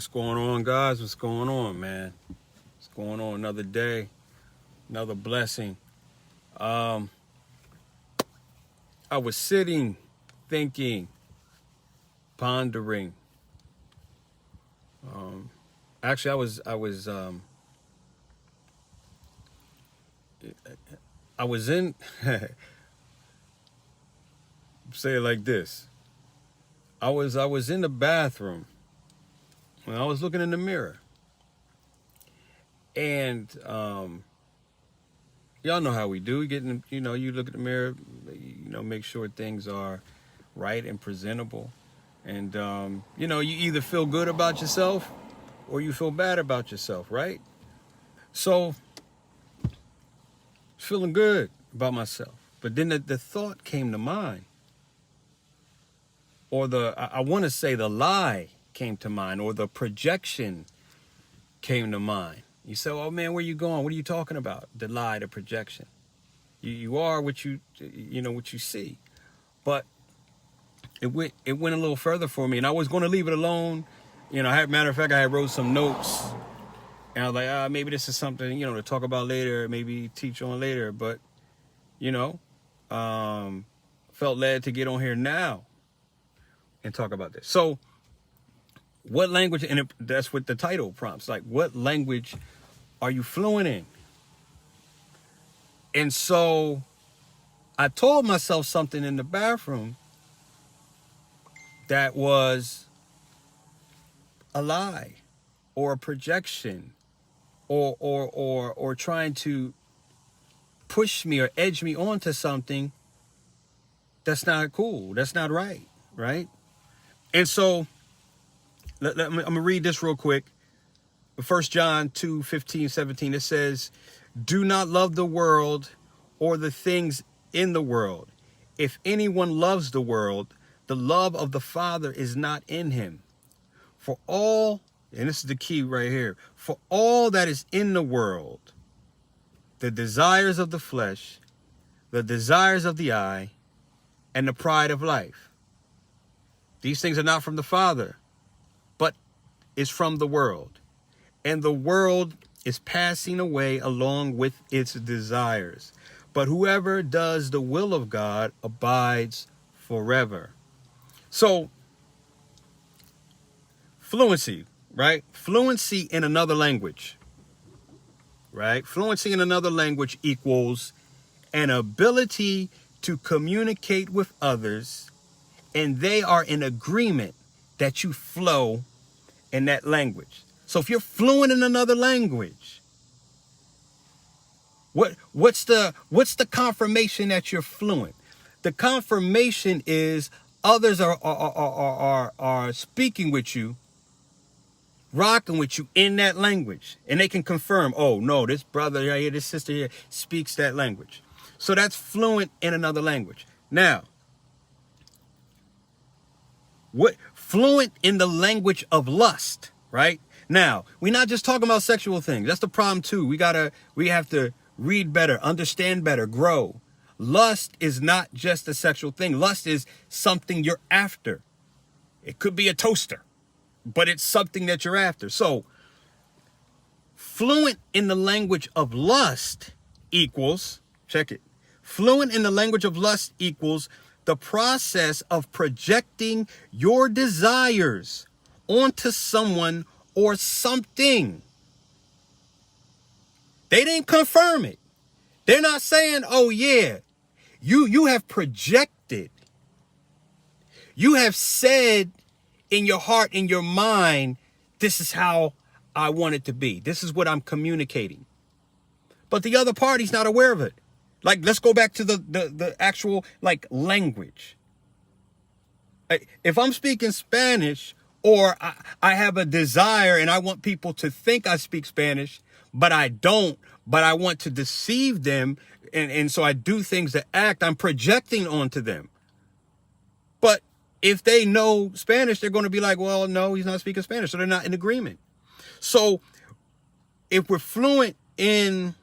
What's going on, guys? What's going on, man? What's going on? Another day, another blessing. I was sitting, thinking, pondering. Actually, I was in. Say it like this. I was in the bathroom when I was looking in the mirror, and y'all know how we do. We get in, you look at the mirror, make sure things are right and presentable, and you either feel good about yourself or you feel bad about yourself, right? So, feeling good about myself, but then the thought came to mind, or I want to say the lie came to mind, or the projection came to mind. You say, "Oh man, where you going? What are you talking about?" The lie, the projection. You are what what you see. But it went a little further for me, and I was going to leave it alone. Matter of fact, I had wrote some notes, and I was like, maybe this is something to talk about later, maybe teach on later. But felt led to get on here now and talk about this. So, what language? And that's what the title prompts. Like, what language are you fluent in? And so I told myself something in the bathroom that was a lie or a projection or trying to push me or edge me onto something that's not cool. That's not right. Right. And so I'm going to read this real quick. 1 John 2:15-17, it says, "Do not love the world or the things in the world. If anyone loves the world, the love of the Father is not in him. For all," and this is the key right here, "for all that is in the world, the desires of the flesh, the desires of the eye, and the pride of life. These things are not from the Father, but is from the world. And the world is passing away along with its desires. But whoever does the will of God abides forever." So, fluency, right? Fluency in another language, right? Fluency in another language equals an ability to communicate with others, and they are in agreement that you flow in that language. So if you're fluent in another language, what's the confirmation that you're fluent? The confirmation is others are speaking with you, rocking with you in that language, and they can confirm, "Oh no, this brother right here, this sister here speaks that language." So that's fluent in another language. Now, what fluent in the language of lust, right? Now, we're not just talking about sexual things. That's the problem too. We have to read better, understand better, grow. Lust is not just a sexual thing. Lust is something you're after. It could be a toaster, but it's something that you're after. So, fluent in the language of lust equals, check it. Fluent in the language of lust equals the process of projecting your desires onto someone or something. They didn't confirm it. They're not saying, "Oh yeah, you have projected. You have said in your heart, in your mind, this is how I want it to be. This is what I'm communicating." But the other party's not aware of it. Like, let's go back to the actual, language. If I'm speaking Spanish, or I have a desire and I want people to think I speak Spanish, but I don't, but I want to deceive them, and so I do things that I'm projecting onto them. But if they know Spanish, they're going to be like, "Well, no, he's not speaking Spanish," so they're not in agreement. So if we're fluent in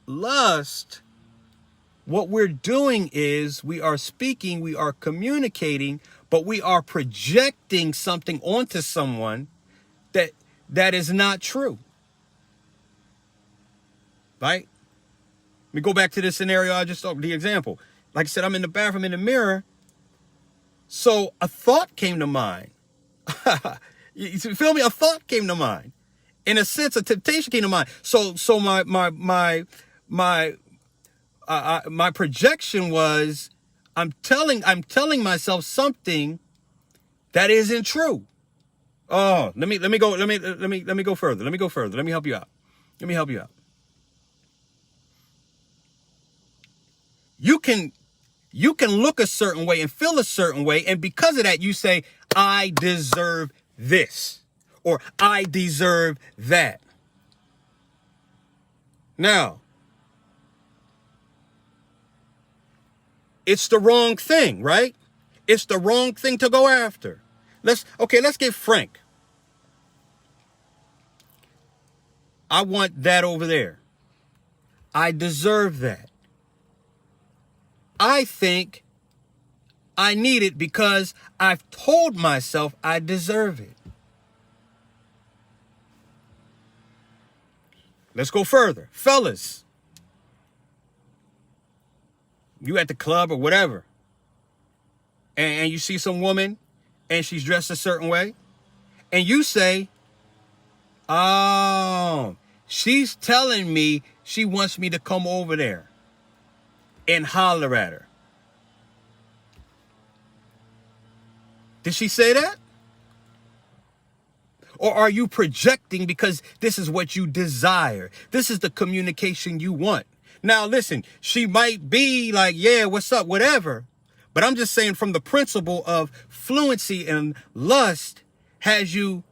lust, what we're doing is we are speaking, we are communicating, but we are projecting something onto someone that is not true. Right? Let me go back to this scenario I just talked, the example. Like I said, I'm in the bathroom in the mirror. So a thought came to mind. You feel me? A thought came to mind. In a sense, a temptation came to mind. So my projection was, I'm telling myself something that isn't true. Oh, let me go further. Let me help you out. You can look a certain way and feel a certain way, and because of that, you say, I deserve this, or I deserve that. Now, it's the wrong thing, right? It's the wrong thing to go after. Let's get frank. I want that over there. I deserve that. I think I need it because I've told myself I deserve it. Let's go further. Fellas, you at the club or whatever, and you see some woman and she's dressed a certain way, and you say, oh, she's telling me she wants me to come over there and holler at her. Did she say that? Or are you projecting because this is what you desire? This is the communication you want. Now, listen, she might be like, yeah, what's up, whatever. But I'm just saying, from the principle of fluency and lust has you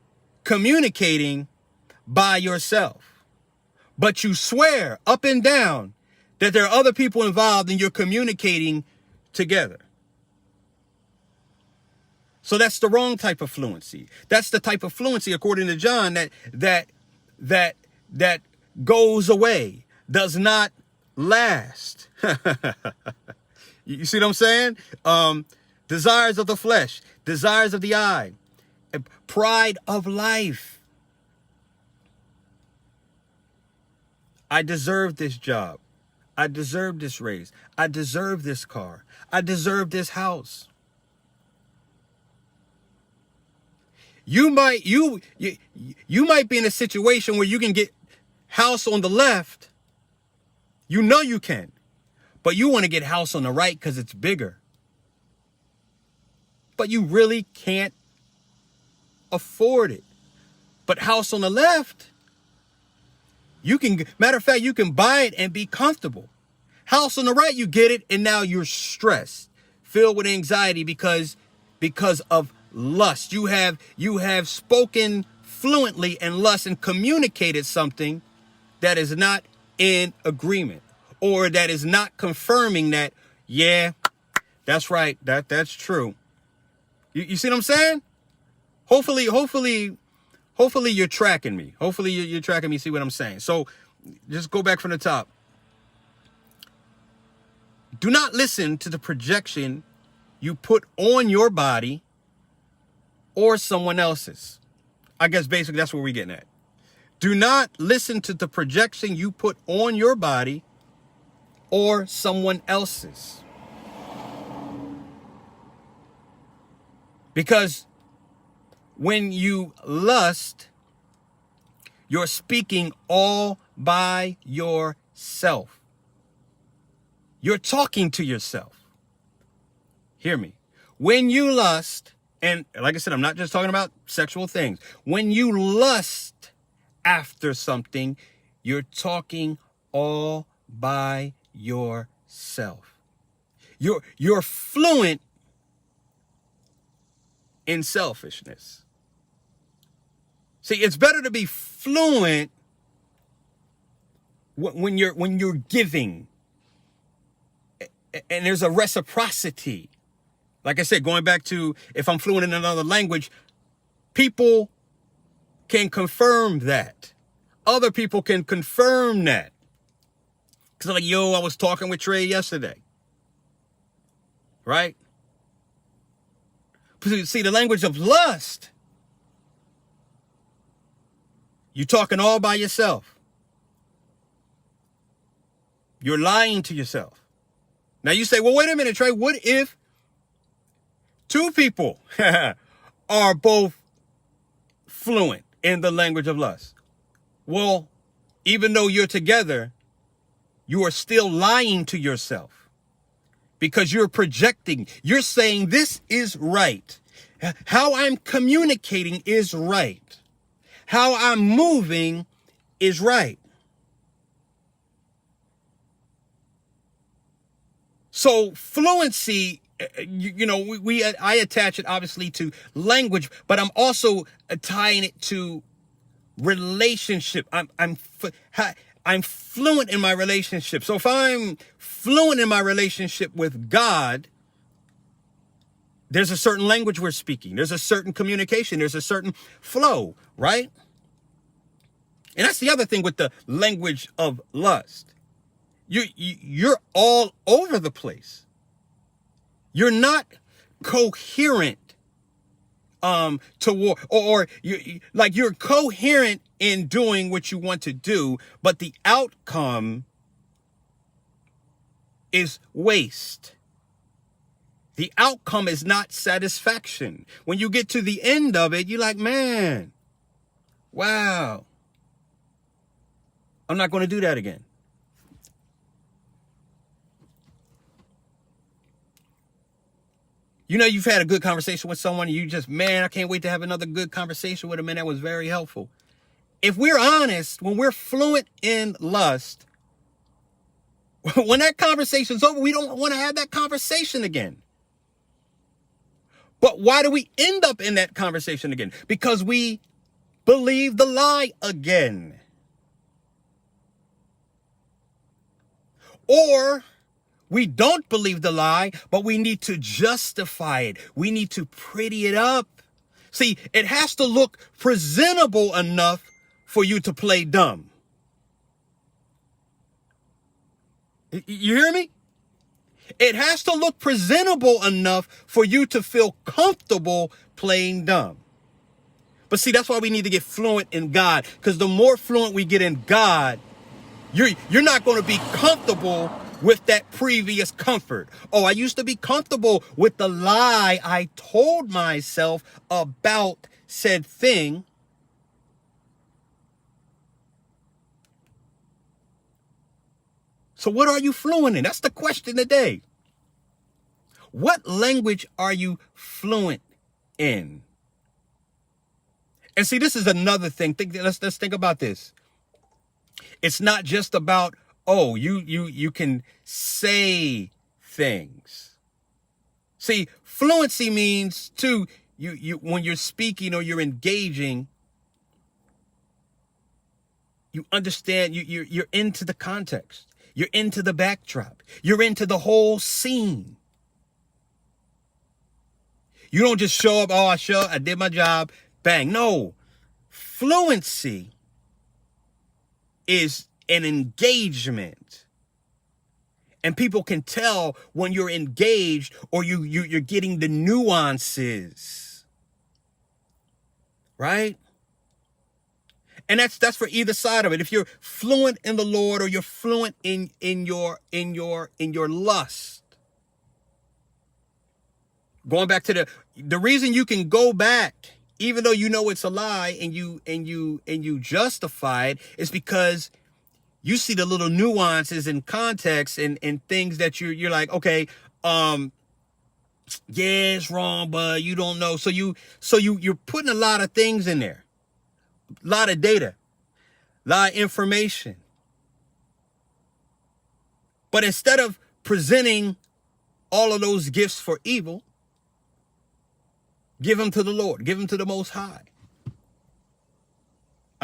communicating by yourself. But you swear up and down that there are other people involved and you're communicating together. So that's the wrong type of fluency. That's the type of fluency, according to John, that goes away, does not last. You see what I'm saying? Desires of the flesh, desires of the eye, pride of life. I deserve this job. I deserve this raise. I deserve this car. I deserve this house. You might be in a situation where you can get house on the left. You know you can. But you want to get house on the right because it's bigger. But you really can't afford it. But house on the left, matter of fact, you can buy it and be comfortable. House on the right, you get it, and now you're stressed, filled with anxiety because of lust. You have spoken fluently in lust and communicated something that is not in agreement, or that is not confirming that, yeah, that's right, that's true. You see what I'm saying? Hopefully you're tracking me. Hopefully you're tracking me, see what I'm saying. So just go back from the top. Do not listen to the projection you put on your body or someone else's. I guess basically that's where we're getting at. Do not listen to the projection you put on your body or someone else's. Because when you lust, you're speaking all by yourself. You're talking to yourself. Hear me. When you lust, and like I said, I'm not just talking about sexual things. When you lust after something, you're talking all by yourself. You're fluent in selfishness. See, it's better to be fluent when you're giving, and there's a reciprocity. Like I said, going back to, if I'm fluent in another language, people can confirm that. Other people can confirm that. Because like, yo, I was talking with Trey yesterday. Right? See, the language of lust You're talking all by yourself. You're lying to yourself. Now you say, well, wait a minute, Trey. What if two people are both fluent in the language of lust? Well, even though you're together, you are still lying to yourself because you're projecting. You're saying this is right. How I'm communicating is right. How I'm moving is right. So fluency, I attach it obviously to language, but I'm also tying it to relationship. I'm fluent in my relationship. So if I'm fluent in my relationship with God, there's a certain language we're speaking. There's a certain communication. There's a certain flow, right? And that's the other thing with the language of lust. You're all over the place. You're not coherent toward, or you're coherent in doing what you want to do, but the outcome is waste. The outcome is not satisfaction. When you get to the end of it, you're like, man, wow, I'm not going to do that again. You know, you've had a good conversation with someone and you just, man, I can't wait to have another good conversation with them, and that was very helpful. If we're honest, when we're fluent in lust, when that conversation's over, we don't want to have that conversation again. But why do we end up in that conversation again? Because we believe the lie again. Or we don't believe the lie, but we need to justify it. We need to pretty it up. See, it has to look presentable enough for you to play dumb. You hear me? It has to look presentable enough for you to feel comfortable playing dumb. But see, that's why we need to get fluent in God, because the more fluent we get in God, you're not going to be comfortable with that previous comfort. Oh, I used to be comfortable with the lie I told myself about said thing. So what are you fluent in? That's the question today. What language are you fluent in? And see, this is another thing. Let's think about this. It's not just about, oh, you can say things. See, fluency means too, you when you're speaking or you're engaging, you understand, you're into the context. You're into the backdrop. You're into the whole scene. You don't just show up, oh, I did my job, bang. No, fluency is an engagement. And people can tell when you're engaged or you're getting the nuances. Right? And that's for either side of it. If you're fluent in the Lord or you're fluent in your lust. Going back to the reason you can go back, even though you know it's a lie and you justify it, is because you see the little nuances and context and things that you're like, okay, yeah, it's wrong, but you don't know. So you're putting a lot of things in there. A lot of data, a lot of information. But instead of presenting all of those gifts for evil, give them to the Lord, give them to the Most High.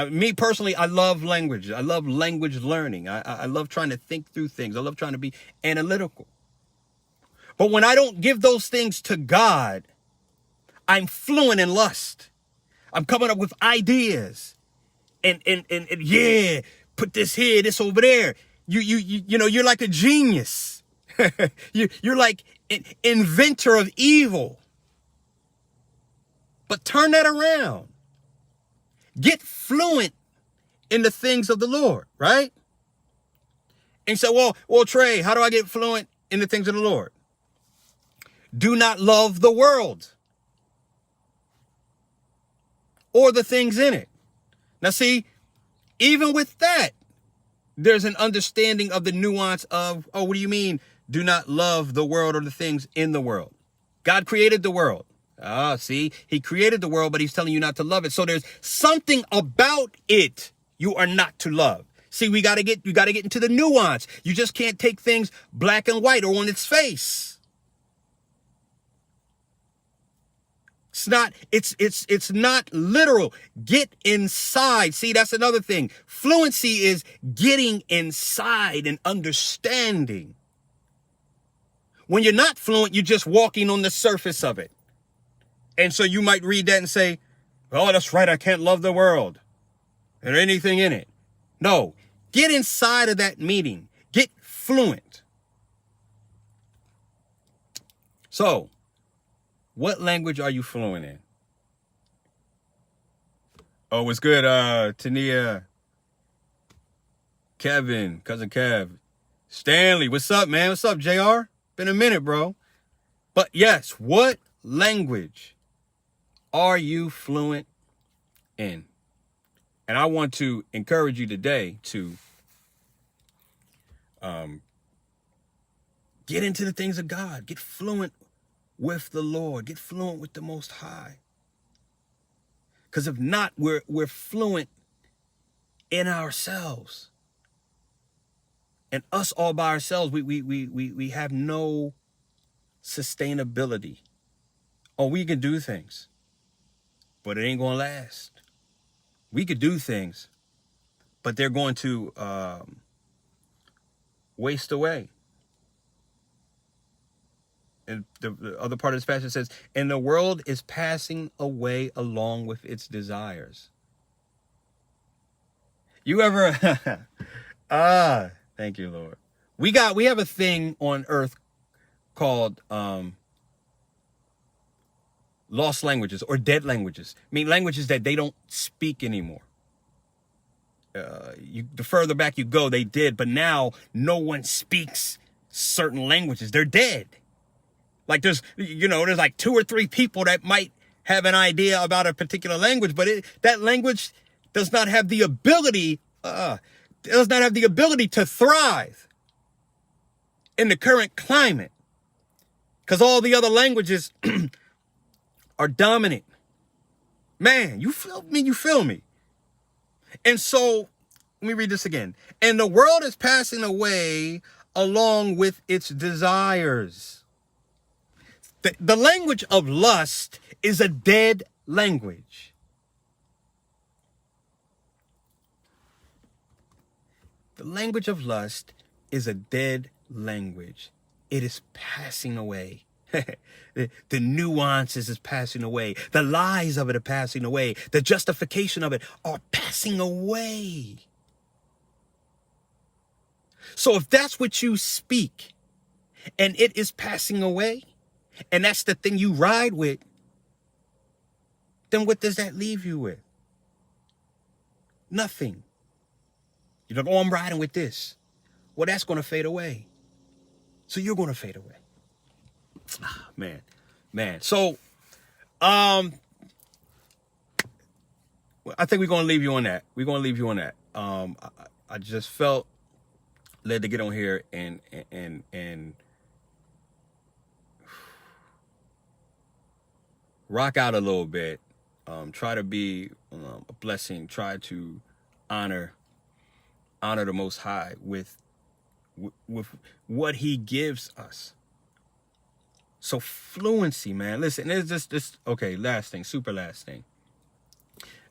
Me personally, I love language. I love language learning. I love trying to think through things. I love trying to be analytical. But when I don't give those things to God, I'm fluent in lust. I'm coming up with ideas and yeah, put this here, this over there. You're like a genius. You're like an inventor of evil. But turn that around. Get fluent in the things of the Lord, right? And so, well, Trey, how do I get fluent in the things of the Lord? Do not love the world or the things in it. Now, see, even with that, there's an understanding of the nuance of, oh, what do you mean? Do not love the world or the things in the world. God created the world. See, he created the world, but he's telling you not to love it. So there's something about it you are not to love. See, you got to get into the nuance. You just can't take things black and white or on its face. It's not literal. Get inside. See, that's another thing. Fluency is getting inside and understanding. When you're not fluent, you're just walking on the surface of it. And so you might read that and say, oh, that's right, I can't love the world or anything in it. No, get inside of that meaning. Get fluent. So, what language are you fluent in? Oh, what's good, Tania, Kevin, Cousin Kev, Stanley, what's up, man? What's up, JR? Been a minute, bro. But yes, what language are you fluent in? And I want to encourage you today to get into the things of God. Get fluent with the Lord. Get fluent with the Most High. Because if not, we're fluent in ourselves. And us all by ourselves, we have no sustainability. Oh, we can do things, but it ain't going to last. We could do things, but they're going to waste away. And the other part of this passage says, and the world is passing away along with its desires. You ever, thank you, Lord. We have a thing on earth called lost languages or dead languages. I mean, languages that they don't speak anymore. The further back you go, they did, but now no one speaks certain languages. They're dead. Like there's like 2 or 3 people that might have an idea about a particular language, but that language does not have the ability, to thrive in the current climate, because all the other languages are dominant. Man, you feel me? You feel me? And so, let me read this again. And the world is passing away along with its desires. The language of lust is a dead language. The language of lust is a dead language. It is passing away. The nuances is passing away. The lies of it are passing away. The justification of it are passing away. So if that's what you speak and it is passing away, and that's the thing you ride with, then what does that leave you with? Nothing. You're like, oh, I'm riding with this. Well, that's going to fade away. So you're going to fade away. Man. So, I think we're going to leave you on that. I just felt led to get on here and rock out a little bit. Try to be a blessing. Try to honor the Most High with what He gives us. So fluency, man. Listen, there's this. Okay, super last thing.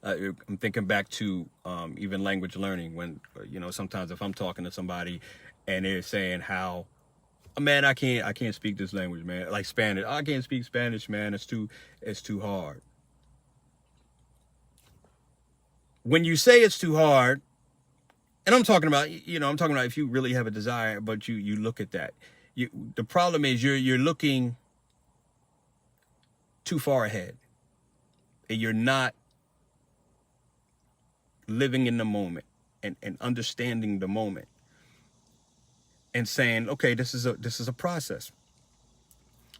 I'm thinking back to even language learning when sometimes if I'm talking to somebody and they're saying how, man, I can't speak this language, man. Like Spanish, I can't speak Spanish, man. It's too hard. When you say it's too hard, and I'm talking about if you really have a desire, but you look at that. The problem is you're looking too far ahead, and you're not living in the moment. and understanding the moment and saying, okay, this is a process.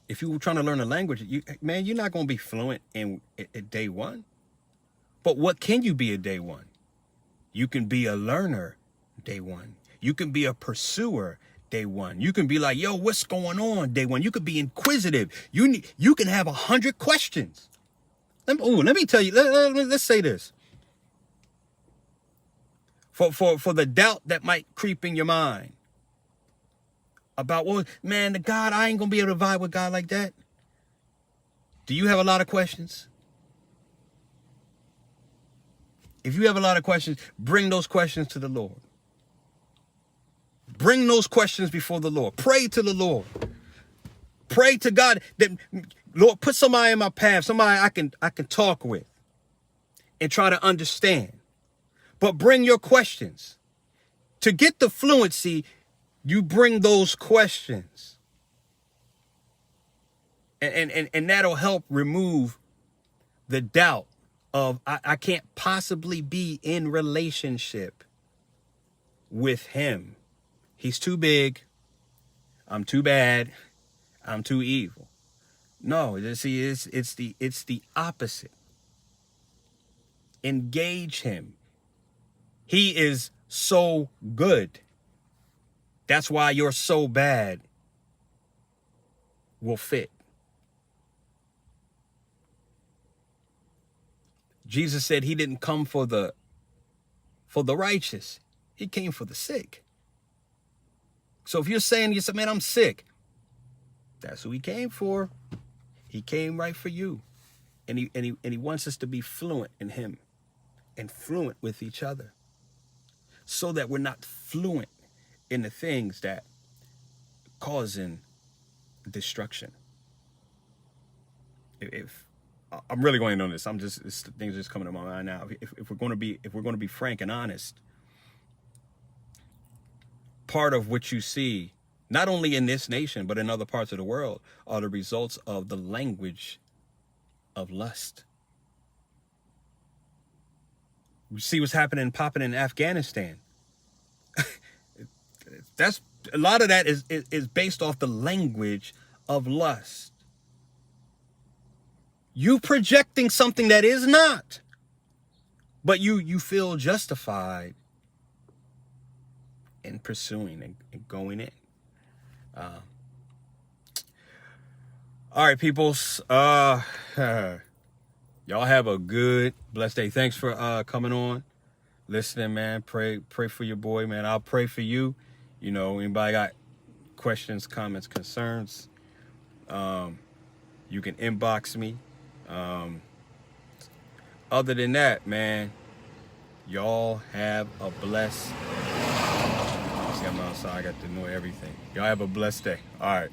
If you were trying to learn a language, you're not going to be fluent at day one. But what can you be at day one? You can be a learner day one. You can be a pursuer day one. You can be like, yo, what's going on day one? You could be inquisitive. You can have 100 questions. Let me tell you, let's say this. For the doubt that might creep in your mind about, well, man, the God, I ain't going to be able to vibe with God like that. Do you have a lot of questions? If you have a lot of questions, bring those questions to the Lord. Bring those questions before the Lord. Pray to the Lord. Pray to God that, Lord, put somebody in my path, somebody I can talk with and try to understand. But bring your questions. To get the fluency, you bring those questions. And that'll help remove the doubt of I can't possibly be in relationship with him. He's too big. I'm too bad. I'm too evil. No, see, it's the opposite. Engage him. He is so good. That's why you're so bad will fit. Jesus said he didn't come for the righteous. He came for the sick. So if you're saying, you say, man, I'm sick. That's who he came for. He came right for you. And he wants us to be fluent in him and fluent with each other so that we're not fluent in the things that causing destruction. If I'm really going on this, things are just coming to my mind now. If we're going to be frank and honest, part of what you see, not only in this nation, but in other parts of the world, are the results of the language of lust. We see what's popping in Afghanistan. That's a lot of that is based off the language of lust. You projecting something that is not, but you feel justified in pursuing and going in. All right, peoples. Y'all have a good, blessed day. Thanks for coming on, listening, man. Pray for your boy, man. I'll pray for you. You know, anybody got questions, comments, concerns, you can inbox me. Other than that, man, y'all have a blessed. See, I'm outside. I got to know everything. Y'all have a blessed day. All right.